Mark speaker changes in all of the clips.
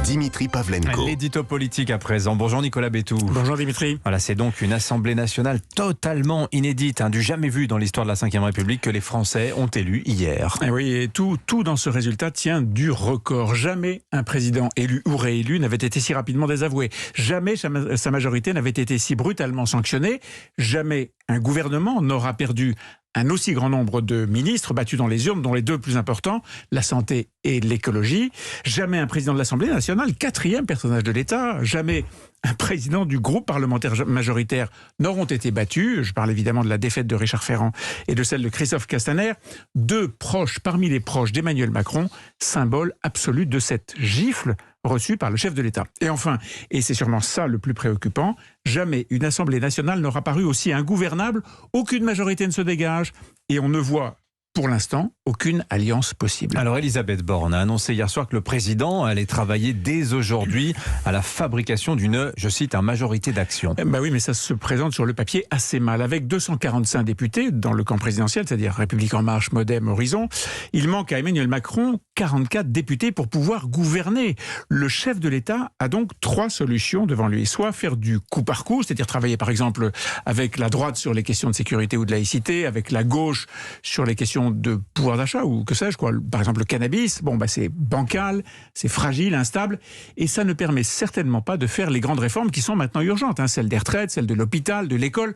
Speaker 1: Dimitri Pavlenko.
Speaker 2: L'édito politique à présent. Bonjour Nicolas Bétou.
Speaker 3: Bonjour Dimitri.
Speaker 2: Voilà, c'est donc une Assemblée nationale totalement inédite, du jamais vu dans l'histoire de la Ve République que les Français ont élu hier.
Speaker 3: Et oui, et tout dans ce résultat tient du record. Jamais un président élu ou réélu n'avait été si rapidement désavoué. Jamais sa majorité n'avait été si brutalement sanctionnée. Jamais un gouvernement n'aura perdu un aussi grand nombre de ministres battus dans les urnes, dont les deux plus importants, la santé et l'écologie. Jamais un président de l'Assemblée nationale, 4e personnage de l'État, jamais un président du groupe parlementaire majoritaire n'auront été battus. Je parle évidemment de la défaite de Richard Ferrand et de celle de Christophe Castaner. Deux proches, parmi les proches d'Emmanuel Macron, symbole absolu de cette gifle reçue par le chef de l'État. Et enfin, et c'est sûrement ça le plus préoccupant, jamais une Assemblée nationale n'aura paru aussi ingouvernable, aucune majorité ne se dégage et on ne voit pour l'instant, aucune alliance possible.
Speaker 2: Alors Elisabeth Borne a annoncé hier soir que le président allait travailler dès aujourd'hui à la fabrication d'une, je cite, majorité d'action.
Speaker 3: Oui, mais ça se présente sur le papier assez mal. Avec 245 députés dans le camp présidentiel, c'est-à-dire République En Marche, Modem, Horizon, il manque à Emmanuel Macron 44 députés pour pouvoir gouverner. Le chef de l'État a donc 3 solutions devant lui. Soit faire du coup par coup, c'est-à-dire travailler par exemple avec la droite sur les questions de sécurité ou de laïcité, avec la gauche sur les questions de pouvoir d'achat ou que sais-je quoi. Par exemple le cannabis, c'est bancal, c'est fragile, instable et ça ne permet certainement pas de faire les grandes réformes qui sont maintenant urgentes, celles des retraites, celles de l'hôpital, de l'école.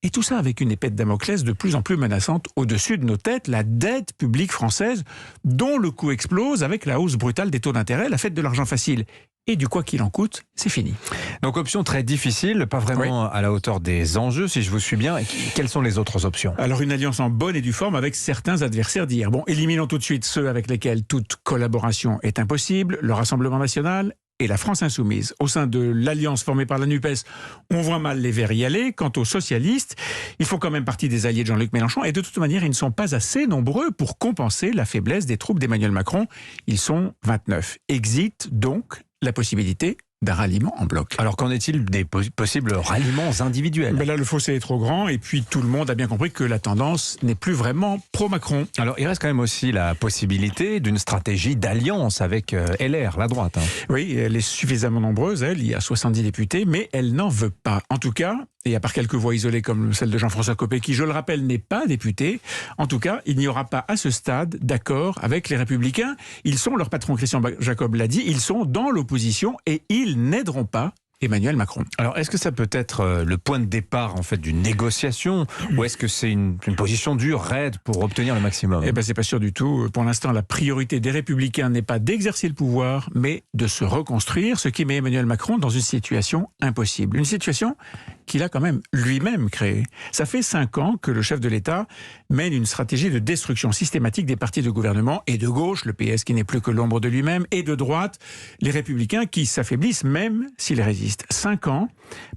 Speaker 3: Et tout ça avec une épée de Damoclès de plus en plus menaçante au-dessus de nos têtes, la dette publique française dont le coût explose avec la hausse brutale des taux d'intérêt, la fête de l'argent facile. Et du quoi qu'il en coûte, c'est fini.
Speaker 2: Donc option très difficile, pas vraiment à la hauteur des enjeux, si je vous suis bien. Et quelles sont les autres options ?
Speaker 3: Alors une alliance en bonne et due forme avec certains adversaires d'hier. Éliminons tout de suite ceux avec lesquels toute collaboration est impossible, le Rassemblement national et la France insoumise. Au sein de l'alliance formée par la NUPES, on voit mal les Verts y aller. Quant aux socialistes, ils font quand même partie des alliés de Jean-Luc Mélenchon et de toute manière, ils ne sont pas assez nombreux pour compenser la faiblesse des troupes d'Emmanuel Macron. Ils sont 29. Exit donc la possibilité d'un ralliement en bloc.
Speaker 2: Alors qu'en est-il des possibles ralliements individuels ?
Speaker 3: Là, le fossé est trop grand et puis tout le monde a bien compris que la tendance n'est plus vraiment pro-Macron.
Speaker 2: Alors il reste quand même aussi la possibilité d'une stratégie d'alliance avec LR, la droite.
Speaker 3: Oui, elle est suffisamment nombreuse, il y a 70 députés, mais elle n'en veut pas. En tout cas, et à part quelques voix isolées comme celle de Jean-François Copé, qui, je le rappelle, n'est pas député, en tout cas, il n'y aura pas à ce stade d'accord avec les Républicains. Ils sont, leur patron Christian Jacob l'a dit, ils sont dans l'opposition et ils n'aideront pas Emmanuel Macron.
Speaker 2: Alors, est-ce que ça peut être le point de départ en fait d'une négociation ou est-ce que c'est une position dure, raide pour obtenir le maximum ?
Speaker 3: C'est pas sûr du tout. Pour l'instant, la priorité des Républicains n'est pas d'exercer le pouvoir, mais de se reconstruire, ce qui met Emmanuel Macron dans une situation impossible. Une situation qu'il a quand même lui-même créée. Ça fait 5 ans que le chef de l'État mène une stratégie de destruction systématique des partis de gouvernement et de gauche, le PS qui n'est plus que l'ombre de lui-même, et de droite, les Républicains qui s'affaiblissent même s'ils résistent. 5 ans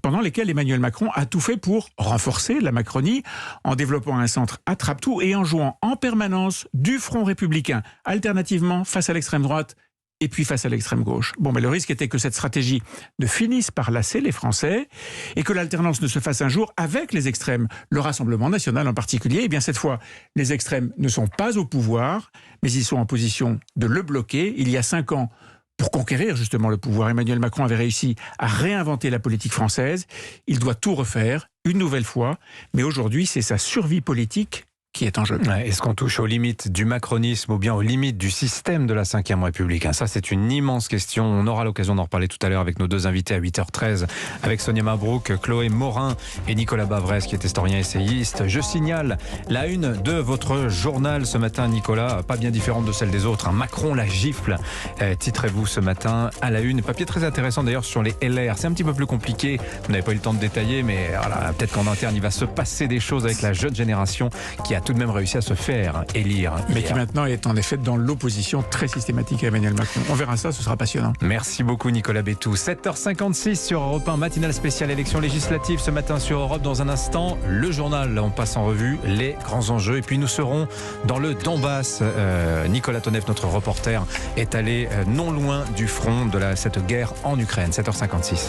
Speaker 3: pendant lesquels Emmanuel Macron a tout fait pour renforcer la Macronie en développant un centre attrape-tout et en jouant en permanence du front républicain, alternativement face à l'extrême droite et puis face à l'extrême gauche. Le risque était que cette stratégie ne finisse par lasser les Français et que l'alternance ne se fasse un jour avec les extrêmes, le Rassemblement national en particulier. Et bien cette fois, les extrêmes ne sont pas au pouvoir, mais ils sont en position de le bloquer. Il y a 5 ans, pour conquérir justement le pouvoir, Emmanuel Macron avait réussi à réinventer la politique française. Il doit tout refaire, une nouvelle fois, mais aujourd'hui, c'est sa survie politique qui est en jeu.
Speaker 2: Est-ce qu'on touche aux limites du macronisme ou bien aux limites du système de la Ve République ? Ça, c'est une immense question. On aura l'occasion d'en reparler tout à l'heure avec nos deux invités à 8h13, avec Sonia Mabrouk, Chloé Morin et Nicolas Bavrez, qui est historien essayiste. Je signale la une de votre journal ce matin, Nicolas, pas bien différente de celle des autres. Macron la gifle, titrez-vous ce matin à la une. Papier très intéressant d'ailleurs sur les LR. C'est un petit peu plus compliqué. Vous n'avez pas eu le temps de détailler, mais voilà, peut-être qu'en interne, il va se passer des choses avec la jeune génération qui a tout de même réussi à se faire élire.
Speaker 3: Mais qui maintenant est en effet dans l'opposition très systématique à Emmanuel Macron. On verra ça, ce sera passionnant.
Speaker 2: Merci beaucoup Nicolas Bétou. 7h56 sur Europe 1, matinale spéciale élection législative ce matin sur Europe. Dans un instant, le journal, on passe en revue les grands enjeux. Et puis nous serons dans le Donbass. Nicolas Tonev, notre reporter, est allé non loin du front de cette guerre en Ukraine. 7h56.